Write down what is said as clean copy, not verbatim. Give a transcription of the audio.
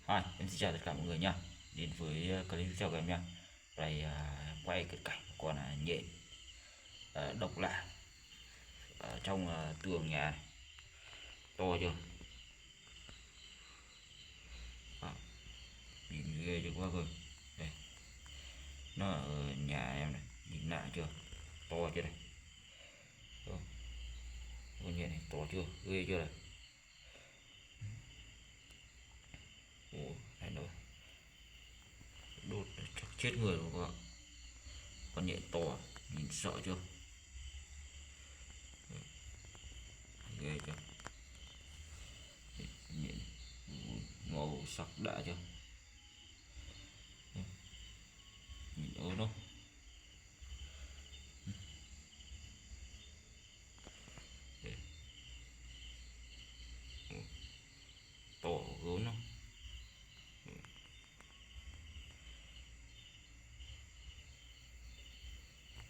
Hi, em xin chào tất cả mọi người nha. Đến với clip tiếp theo của em nha. Đây quay cái cảnh con nhện độc lạ ở trong tường nhà này. To chưa? À, nhìn ghê chưa quá cơ. Đây, nó ở nhà em này, nhìn lạ chưa? To chưa đây? Con nhện này to chưa? Ghê chưa đây? Ủa, này nữa. Đốt chắc chết người rồi các bạn. Con nhện to, nhìn sợ chưa? Ghê chưa? Nhện màu sắc đã chưa? Nhìn ớn không?